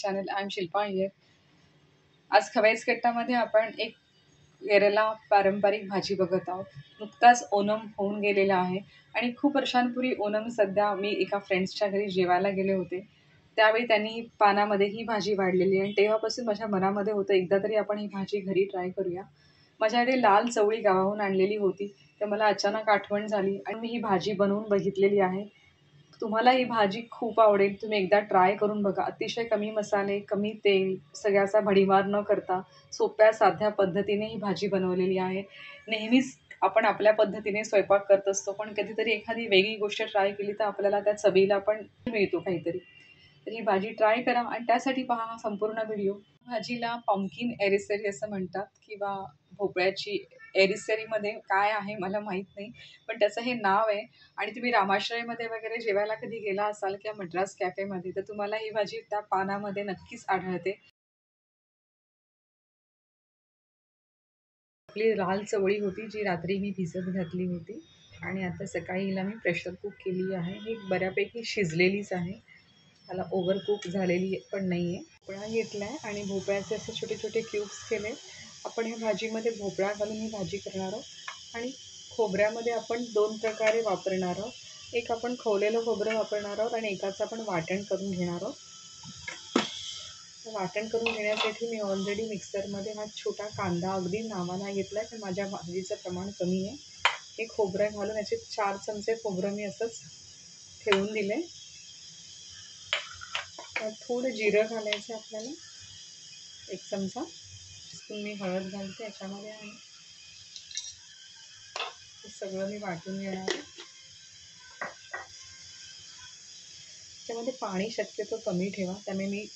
channel. I'm Shilpa here. आज खवैस कट्टामध्ये आपण एक केरला पारंपरिक भाजी बघत आहोत. नुकताच ओणम होऊन गेलेला आहे आणि खूप वर्षांपूर्वी ओणम सध्या मी एका फ्रेंड्सच्या घरी जेवायला गेले होते. त्यावेळी त्यांनी पानामध्ये ही भाजी वाढलेली आणि तेव्हापासून माझ्या मनामध्ये होतं एकदा तरी आपण ही भाजी घरी ट्राय करूया. माझ्याकडे लाल चवळी गावाहून आणलेली होती. तर मला अचानक आठवण झाली आणि मी ही भाजी बनवून बघितलेली आहे. तुम्हाला ही भाजी खूप आवडेल. तुम्ही एकदा ट्राय करून बघा. अतिशय कमी मसाले, कमी तेल, सगळ्याचा भडीमार न करता सोप्या साध्या पद्धतीने ही भाजी बनवलेली आहे. नेहमीच आपण आपल्या पद्धतीने स्वयंपाक करत असतो, पण कधीतरी एखादी वेगळी गोष्ट ट्राय केली तर आपल्याला त्या चवीला पण मिळतो काहीतरी. तर ही भाजी ट्राय करा आणि त्यासाठी पहा हा संपूर्ण व्हिडिओ. भाजीला पम्पकिन एरिसेरी असं म्हणतात किंवा भोपळ्याची एरिसेरीमध्ये काय आहे मला माहीत नाही, पण त्याचं हे नाव आहे. आणि तुम्ही रामाश्रयमध्ये वगैरे जेवायला कधी गेला असाल किंवा मद्रास कॅफेमध्ये तर तुम्हाला ही भाजी त्या पानामध्ये नक्कीच आढळते. आपली लाल चवळी होती जी रात्री मी भिजत घातली होती आणि आता सकाळी हिला मी प्रेशर कुक केली आहे. ही बऱ्यापैकी शिजलेलीच आहे. त्याला ओव्हर कुक झालेली पण नाही आहे. भोपळा घेतला आहे आणि भोपळ्याचे असे छोटे छोटे क्यूब्स केले. आपण ह्या भाजीमध्ये भोपळा घालून ही भाजी करणार आहोत आणि खोबऱ्यामध्ये आपण दोन प्रकारे वापरणार आहोत. एक आपण खवलेलं खोबरं वापरणार आहोत आणि एकाचं आपण वाटण करून घेणार आहोत. वाटण करून घेण्यासाठी मी ऑलरेडी मिक्सरमध्ये हा छोटा कांदा अगदी नावाला घेतला आहे, पण माझ्या भाजीचं प्रमाण कमी आहे. हे खोबरं घालून याचे 4 चमचे खोबरं मी असंच ठेवून दिले. थोडं जिरं घालायचं आपल्याला, 1 चमचा. मी हळद घालते याच्यामध्ये आणि हे सगळं मी वाटून घेणार आहे. त्यामध्ये पाणी शक्यतो कमी ठेवा, त्यामुळे मी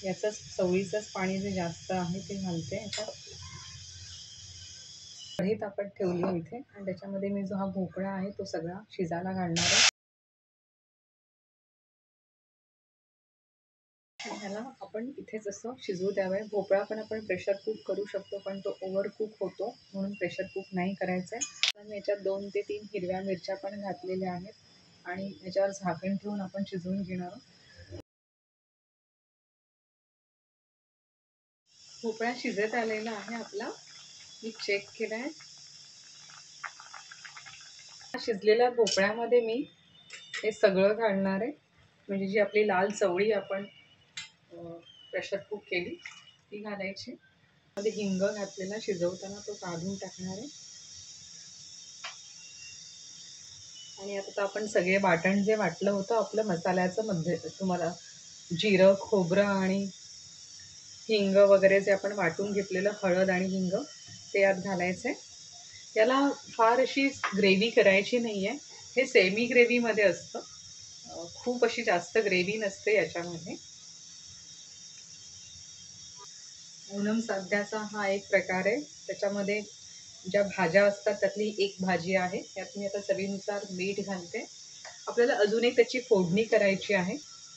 याचंच चवळीचंच पाणी जे जास्त आहे ते घालते. याच्यात कढईत आपण ठेवली आहे इथे आणि त्याच्यामध्ये मी जो हा भोपळा आहे तो सगळा शिजायला घालणार आहे. ह्याला आपण इथेच असं शिजवू द्यावं. भोपळा पण आपण प्रेशर कुक करू शकतो, पण तो ओव्हर कुक होतो म्हणून प्रेशर कुक नाही करायचं आहे. मी याच्यात 2 ते 3 हिरव्या मिरच्या पण घातलेल्या आहेत आणि याच्यावर झाकण ठेवून आपण शिजवून घेणार आहोत. भोपळा शिजत आलेला आहे आपला, मी चेक केला आहे. शिजलेल्या भोपळ्यामध्ये मी हे सगळं घालणार आहे. म्हणजे जी आपली लाल चवळी आपण प्रेशर कुक केली ती घालायची. मध्ये हिंग घातलेला शिजवताना तो काढून टाकणार आहे. आणि आता आपण सगळे वाटण जे वाटलं होतं आपलं मसाल्याचं मध्ये तुम्हाला जिरं, खोबरं आणि हिंग वगैरे जे आपण वाटून घेतलेलं हळद आणि हिंग ते यात घालायचं आहे. याला फार अशी ग्रेव्ही करायची नाही आहे. हे सेमी ग्रेव्हीमध्ये असतं, खूप अशी जास्त ग्रेव्ही नसते याच्यामध्ये. ओणम सध्याचा हा एक प्रकार आहे. त्याच्यामध्ये ज्या भाज्या असतात त्यातली एक भाजी आहे. यात मी आता चवीनुसार मीठ घालते. आपल्याला अजून एक त्याची फोडणी करायची आहे,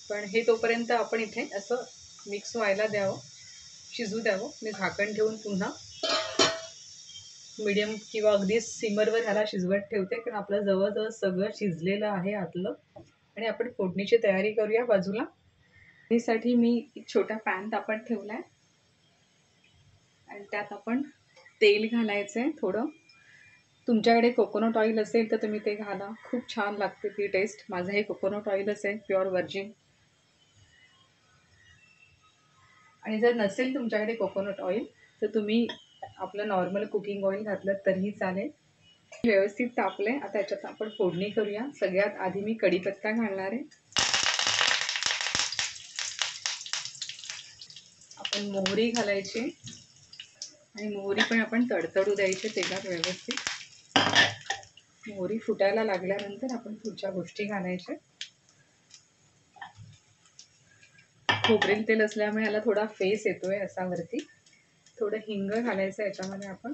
पण हे तोपर्यंत आपण इथे असं मिक्स व्हायला द्यावं, शिजू द्यावं. मी झाकण ठेवून पुन्हा मीडियम किंवा अगदी सिमरवर ह्याला शिजवत ठेवते, कारण आपलं जवळजवळ सगळं शिजलेलं आहे आतलं. आणि आपण फोडणीची तयारी करूया बाजूला. त्यासाठी मी एक छोटा पॅन तापत ठेवला आहे आणि त्यात आपण तेल घालायचं आहे थोडं. तुमच्याकडे कोकोनट ऑइल असेल तर तुम्ही ते घाला, खूप छान लागते ती टेस्ट. माझं हे कोकोनट ऑइलच आहे, प्युअर व्हर्जिन. आणि जर नसेल तुमच्याकडे कोकोनट ऑइल तर तुम्ही आपलं नॉर्मल कुकिंग ऑइल घातलं तरीही चालेल. व्यवस्थित तापले. आता याच्यात आपण फोडणी करूया. सगळ्यात आधी मी कढीपत्ता घालणार आहे. आपण मोहरी घालायची आणि मोहरी पण आपण तडतडू द्यायची तेलात व्यवस्थित. मोहरी फुटायला लागल्यानंतर आपण पुढच्या गोष्टी घालायच्या. खोबरेल तेल असल्यामुळे याला थोडा फेस येतोय असा वरती. थोडं हिंग घालायचं याच्यामध्ये आपण.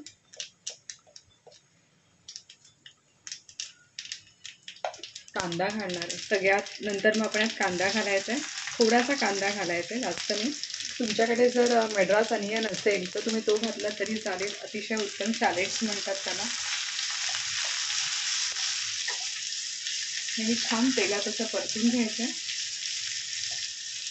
कांदा घालणार आहे सगळ्यात नंतर. मग आपण यात कांदा घालायचा आहे, थोडासा कांदा घालायचा आहे, जास्त नाही. तुमच्याकडे जर मद्रास अनियन असेल तर तुम्ही तो घातला तरी चालेल, अतिशय उत्तम. शॅलेट्स म्हणतात त्याला. हे छान तेलात असं परतून घ्यायचं.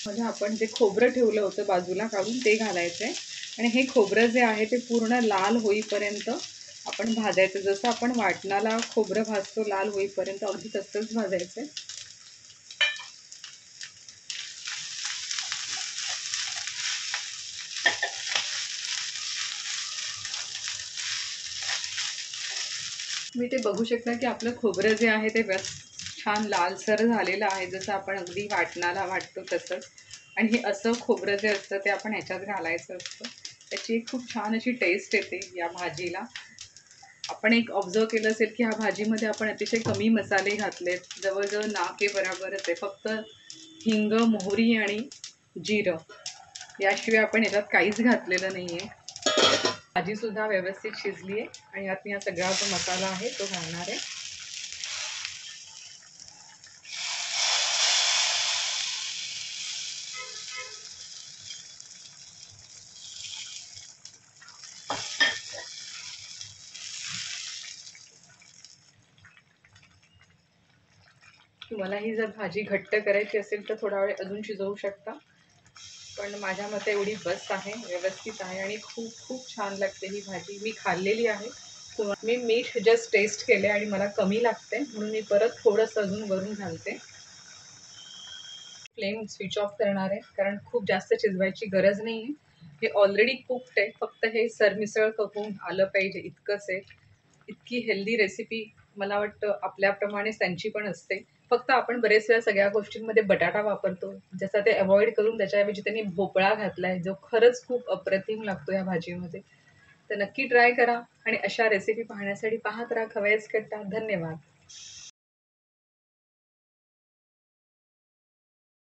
म्हणजे आपण जे खोबरं ठेवलं होतं बाजूला काढून ते घालायचं आहे आणि हे खोबरं जे आहे ते पूर्ण लाल होईपर्यंत आपण भाजायचं. जसं आपण वाटणाला खोबरं भाजतो लाल होईपर्यंत अगदी तसंच भाजायचं आहे. मी ते बघू शकता की आपलं खोबरं जे आहे ते छान लालसर झालेलं आहे, जसं आपण अगदी वाटणाला वाटतो तसंच. आणि हे असं खोबरं जे असतं ते आपण ह्याच्यात घालायचं असतं. त्याची एक खूप छान अशी टेस्ट येते या भाजीला. आपण एक ऑब्झर्व केलं असेल की ह्या भाजीमध्ये आपण अतिशय कमी मसाले घातलेत, जवळजवळ ना के बराबरच आहे. फक्त हिंग, मोहरी आणि जिरं याशिवाय आपण ह्याच्यात काहीच घातलेलं नाही आहे. भाजीसुद्धा व्यवस्थित शिजली आहे आणि यात मी हा सगळा जो मसाला आहे तो घालणार आहे. तुम्हाला ही जर भाजी घट्ट करायची असेल तर थोडा वेळ अजून शिजवू शकता, पण माझ्या मते एवढी बस आहे, व्यवस्थित आहे आणि खूप खूप छान लागते ही भाजी. मी खाल्लेली आहे. मी मीठ जस्ट टेस्ट केले आणि मला कमी लागते म्हणून मी परत थोडंसं अजून वरून घालते. फ्लेम स्विच ऑफ करणार आहे कारण खूप जास्त शिजवायची गरज नाही आहे. हे ऑलरेडी कुक्ड आहे, फक्त हे सरमिसळ करून आलं पाहिजे इतकंच आहे. इतकी हेल्दी रेसिपी मला वाटतं आपल्याप्रमाणेच त्यांची पण असते. फक्त आपण बरेच वेळा सगळ्या गोष्टींमध्ये बटाटा वापरतो, जसा ते अवॉइड करून त्याच्याऐवजी त्यांनी भोपळा घातलाय, जो खरंच खूप अप्रतिम लागतो या भाजीमध्ये. तर नक्की ट्राय करा आणि अशा रेसिपी पाहण्यासाठी पाहत राहा खवय्ये कट्टा. धन्यवाद.